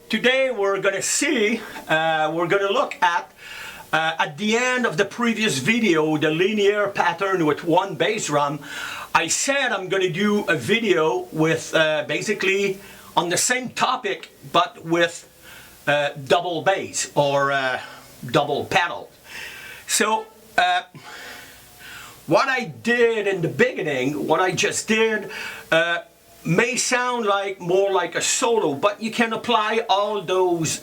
today we're going to see, we're going to look at the end of the previous video, the linear pattern with one bass drum. I said I'm going to do a video with basically on the same topic but with double bass or double pedal. So what I did in the beginning, what I just did, may sound like more like a solo, but you can apply all those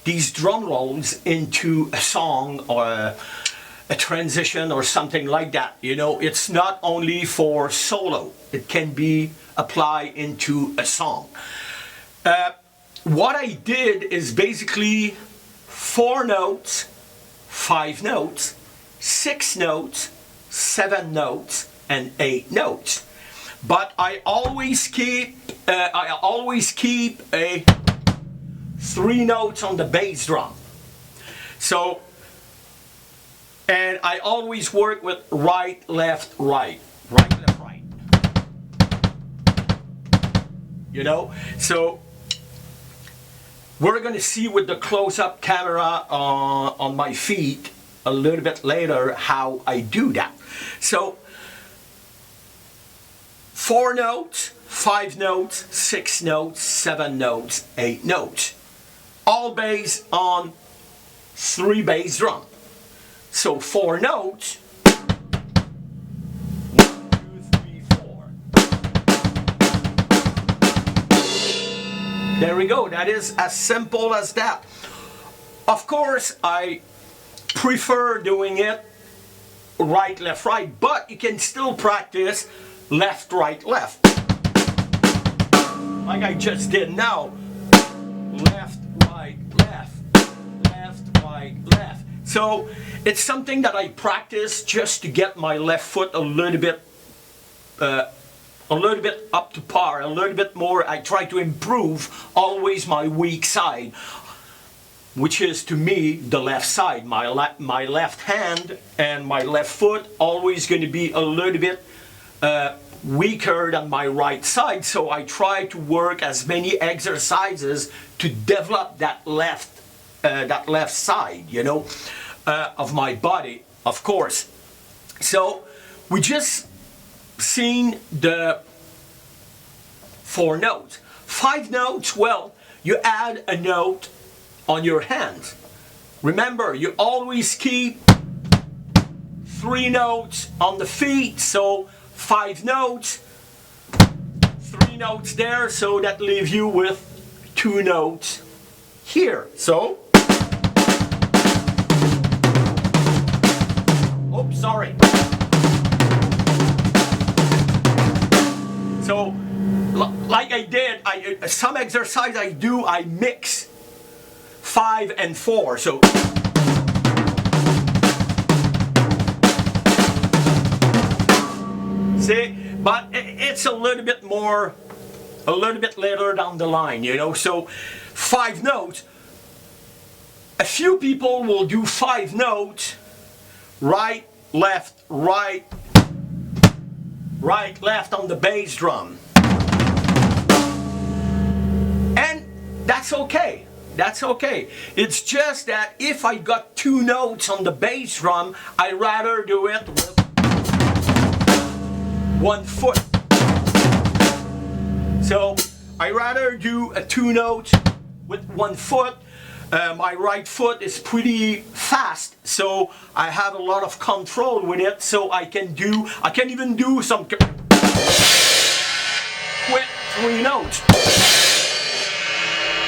these drum rolls into a song or a transition or something like that. You know, it's not only for solo, it can be applied into a song. What I did is basically 4 notes, 5 notes, 6 notes, 7 notes, and 8 notes. But I always keep a 3 notes on the bass drum. So, and I always work with right, left, right, right, left, right. You know, so we're going to see with the close-up camera on my feet a little bit later how I do that. So 4 notes, 5 notes, 6 notes, 7 notes, 8 notes. All based on 3 bass drum. So 4 notes. 1, 2, 3, 4. There we go. That is as simple as that. Of course, I prefer doing it right, left, right, but you can still practice left, right, left. Like I just did now. Left, right, left, left, right, left. So it's something that I practice just to get my left foot a little bit up to par, a little bit more. I try to improve always my weak side, which is to me the left side. My left hand and my left foot always going to be a little bit weaker than my right side, so I try to work as many exercises to develop that left side, you know, of my body, of course. So we just seen the 4 notes. 5 notes, well, you add a note on your hands. Remember, you always keep 3 notes on the feet, so 5 notes, 3 notes there, so that leaves you with 2 notes here. So, oops, sorry. So, like I did, some exercise I do, I mix 5 and 4. So. See, but it's a little bit later down the line, you know. So 5 notes, a few people will do 5 notes, right, left, right, right, left on the bass drum. And that's okay. That's okay. It's just that if I got 2 notes on the bass drum, I'd rather do it with 1 foot. So I rather do a 2 notes with 1 foot. My right foot is pretty fast, so I have a lot of control with it. So I can even do some quick 3 notes.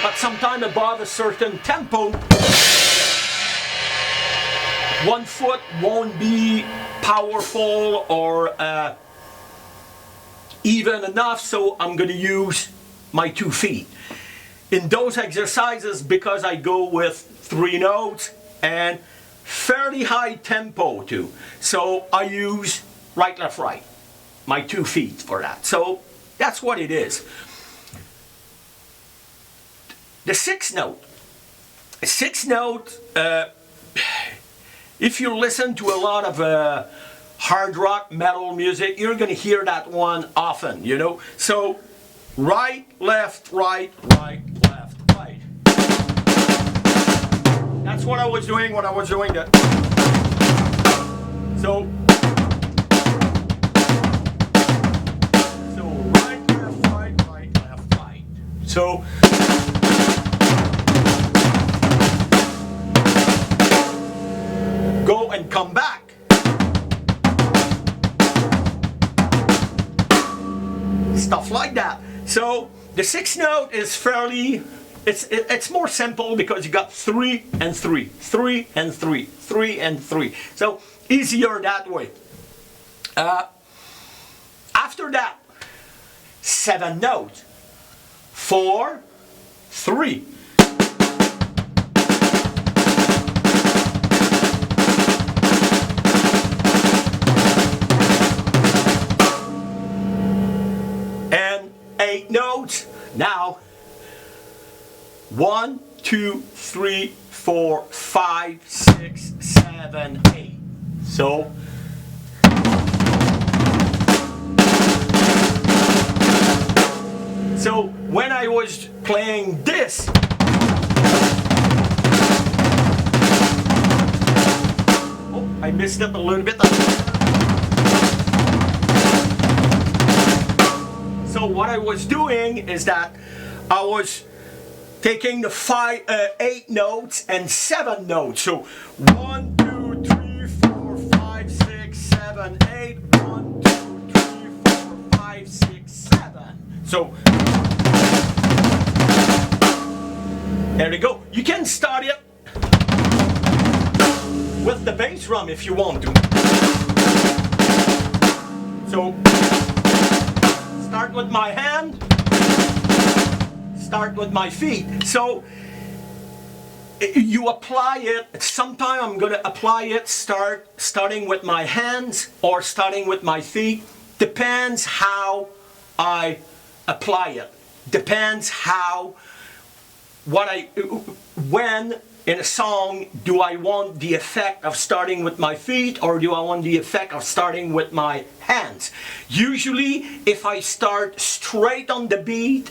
But sometime above a certain tempo, 1 foot won't be powerful or even enough, so I'm going to use my 2 feet. In those exercises, because I go with 3 notes and fairly high tempo too, so I use right, left, right, my 2 feet for that. So that's what it is. The 6 note. 6 note, if you listen to a lot of hard rock, metal music, you're going to hear that one often, you know. So right, left, right, right, left, right. what I was doing when I was doing that. So right, left, right, left, right. So go and come back. Stuff like that. So the sixth note is fairly, it's more simple because you got 3 and 3, 3 and 3, 3 and 3. So easier that way. After that, 7 notes. 4, 3. And 8 notes. Now 1, 2, 3, 4, 5, 6, 7, 8. So when I was playing this, oh, I missed it a little bit. So what I was doing is that I was taking the 8 notes and 7 notes. So 1, 2, 3, 4, 5, 6, 7, 8. 1, 2, 3, 4, 5, 6, 7. So there you go. You can start it with the bass drum if you want to. So start with my hand, start with my feet. So you apply it. Sometime I'm going to apply it starting with my hands or starting with my feet. Depends how I apply it. Depends how, when in a song do I want the effect of starting with my feet or do I want the effect of starting with my hands? Usually if I start straight on the beat,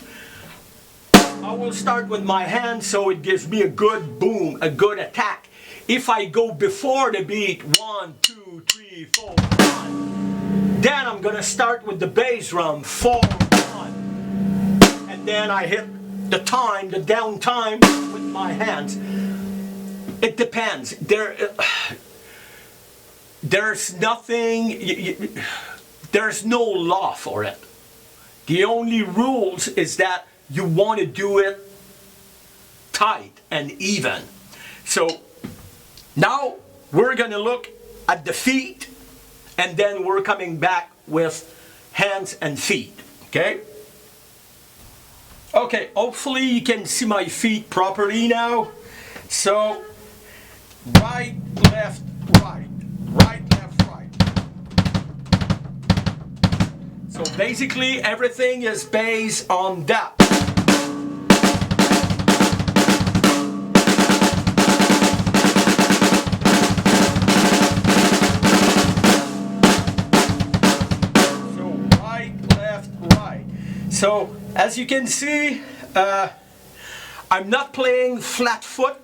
I will start with my hands so it gives me a good boom, a good attack. If I go before the beat, 1, 2, 3, 4, 1, then I'm gonna start with the bass drum, 4, 1, and then I hit the time, the down time with my hands. It depends. There's nothing, there's no law for it. The only rules is that you want to do it tight and even. So now we're going to look at the feet and then we're coming back with hands and feet. Okay? Okay, hopefully you can see my feet properly now. So right, left, right, right, left, right. So basically everything is based on that. So right, left, right. So as you can see, I'm not playing flat foot.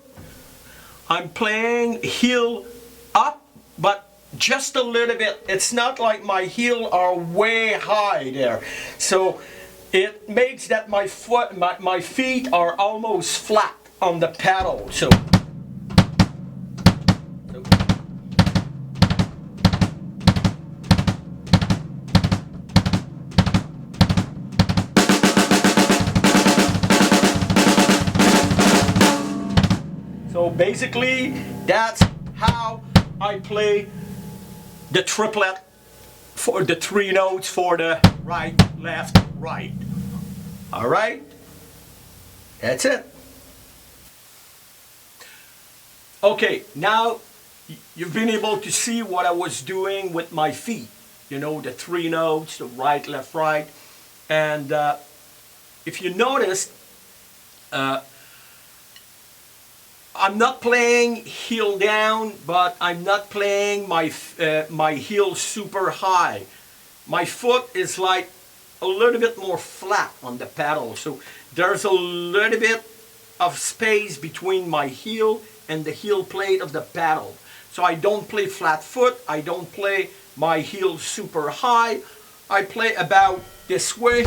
I'm playing heel up, but just a little bit. It's not like my heel are way high there. So it makes that my feet are almost flat on the pedal. So basically, that's how I play the triplet for the 3 notes for the right, left, right. All right? That's it. Okay, now you've been able to see what I was doing with my feet. You know, the 3 notes, the right, left, right. And if you noticed, I'm not playing heel down, but I'm not playing my heel super high. My foot is like a little bit more flat on the pedal, so there's a little bit of space between my heel and the heel plate of the paddle. So I don't play flat foot, I don't play my heel super high, I play about this way.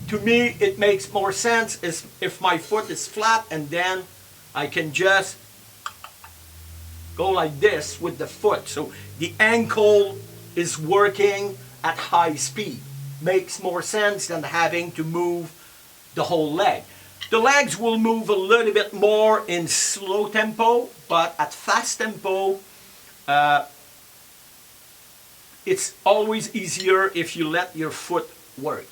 To me, it makes more sense is if my foot is flat, and then I can just go like this with the foot. So the ankle is working at high speed. Makes more sense than having to move the whole leg. The legs will move a little bit more in slow tempo, but at fast tempo, it's always easier if you let your foot work.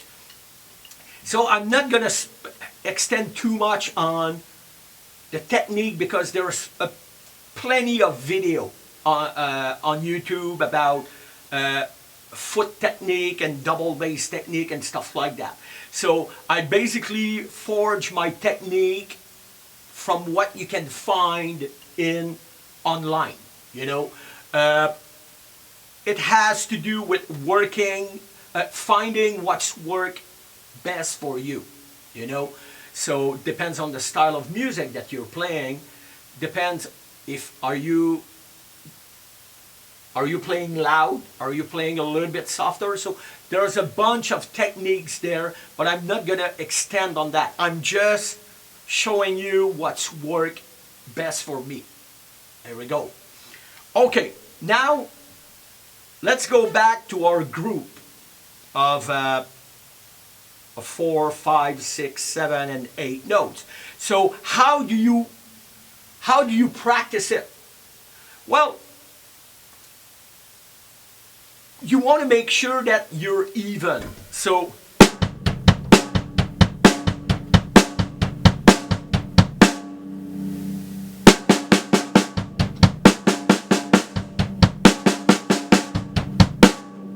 So I'm not going to extend too much on the technique because there's plenty of video on YouTube about foot technique and double bass technique and stuff like that. So I basically forge my technique from what you can find in online, you know. It has to do with working, finding what's work best for you, you know. So depends on the style of music that you're playing. Depends if are you playing loud? Are you playing a little bit softer? So there's a bunch of techniques there, but I'm not gonna extend on that. I'm just showing you what's work best for me. There we go. Okay, now let's go back to our group of 4, 5, 6, 7, and 8 notes. So how do you practice it? Well, you want to make sure that you're even. So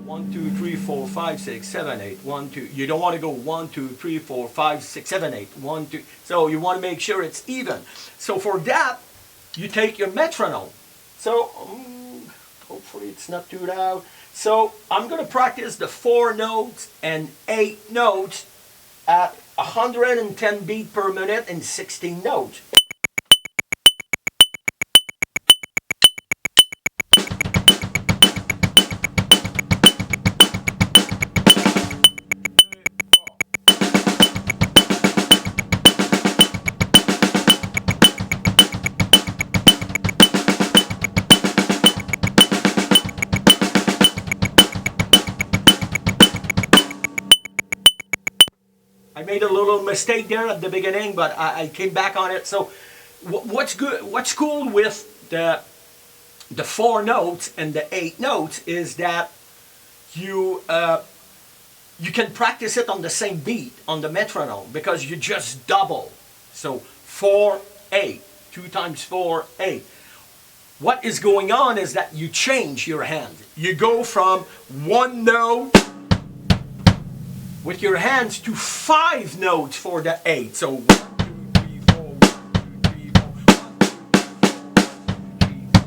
one, 2, 3, 4, 5, 6, 7, 8. 1, 2. You don't want to go 1, 2, 3, 4, 5, 6, 7, 8. 1, 2. So you want to make sure it's even. So for that, you take your metronome. So hopefully it's not too loud. So I'm going to practice the 4 notes and 8 notes at 110 beats per minute and 16 notes. I made a little mistake there at the beginning, but I came back on it. So what's good, what's cool with the 4 notes and the 8 notes is that you can practice it on the same beat on the metronome because you just double. So 4, 8, 2 times 4, 8. What is going on is that you change your hand. You go from 1 note with your hands to 5 notes for the 8. So 1, 2, 3, 4, 1, 2, 3, 4, 1, 2, 3, 4.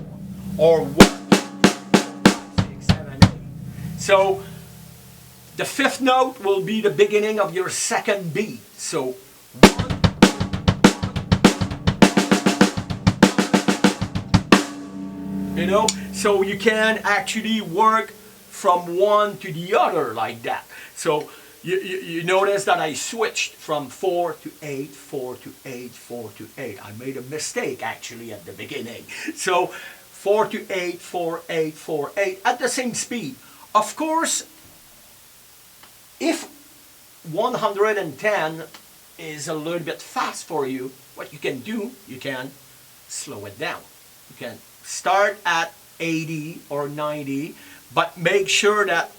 Or 1, 2, 3, 4, 5, 6, 7, 8. So the 5th note will be the beginning of your second beat. So 1, you know, so you can actually work from one to the other like that. So you notice that I switched from 4 to 8, 4 to 8, 4 to 8. I made a mistake actually at the beginning. So 4 to 8, 4, 8, 4, 8 at the same speed. Of course, if 110 is a little bit fast for you, what you can do, you can slow it down. You can start at 80 or 90, but make sure that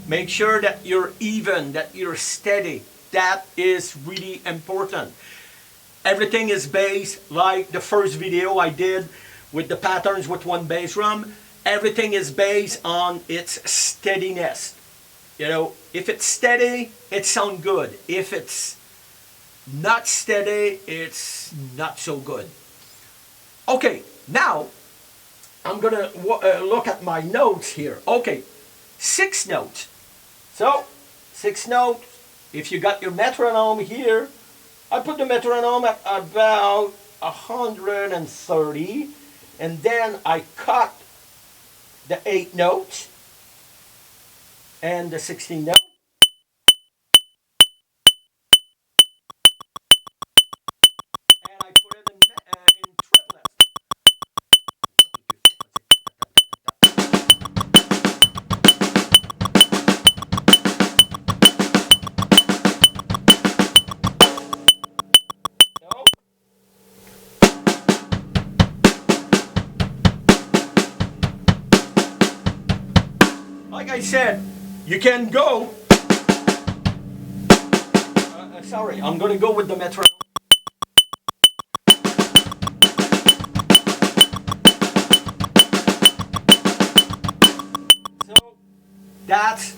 make sure that you're even, that you're steady. That is really important. Everything is based, like the first video I did with the patterns with 1 bass drum, everything is based on its steadiness. You know, if it's steady, it sounds good. If it's not steady, it's not so good. Okay, now I'm gonna look at my notes here. Okay, 6 notes. So 6 notes. If you got your metronome here, I put the metronome at about 130, and then I cut the 8 notes and the 16 notes. And I put it in triplets. So, like I said, you can go. Sorry, I'm gonna go with the metronome. So that's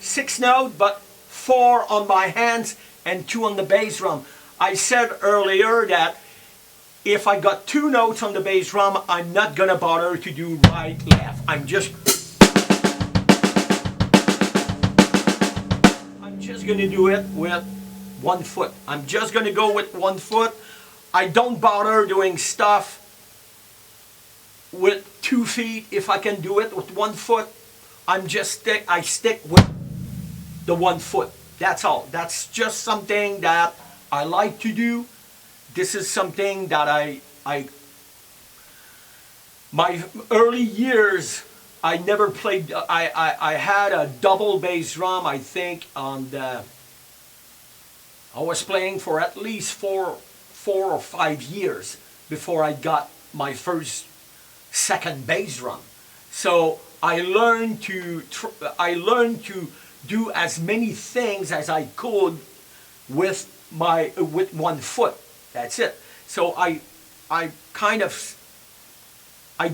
6 notes, but 4 on my hands and 2 on the bass drum. I said earlier that if I got 2 notes on the bass drum, I'm not gonna bother to do right, left. I'm just gonna do it with 1 foot. I'm just gonna go with 1 foot. I don't bother doing stuff with 2 feet. If I can do it with 1 foot, I stick with the 1 foot. That's all. That's just something that I like to do. This is something that my early years, I never played. I had a double bass drum. I think I was playing for at least four or 5 years before I got my first second bass drum. So I learned to do as many things as I could with 1 foot. That's it. So I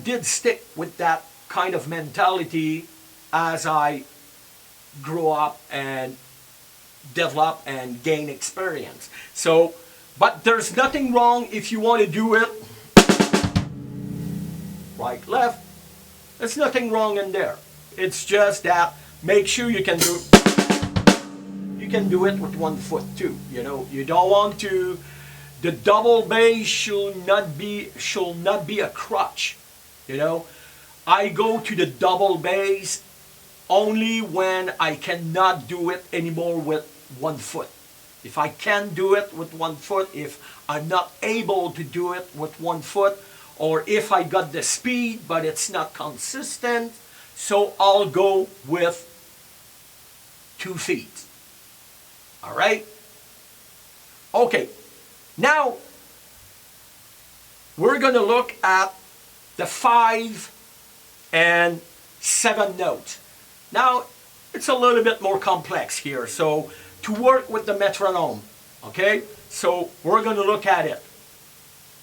did stick with that kind of mentality as I grew up and develop and gain experience. So, but there's nothing wrong if you want to do it right, left. There's nothing wrong in there. It's just that make sure you can do it with 1 foot too. You know, you don't want to. The double bass should not be a crutch. You know, I go to the double bass only when I cannot do it anymore with 1 foot. If I can do it with 1 foot, if I'm not able to do it with 1 foot, or if I got the speed but it's not consistent, so I'll go with 2 feet. All right? Okay. Now, we're going to look at the 5 and 7 notes. Now, it's a little bit more complex here. So, to work with the metronome, okay? So, we're going to look at it.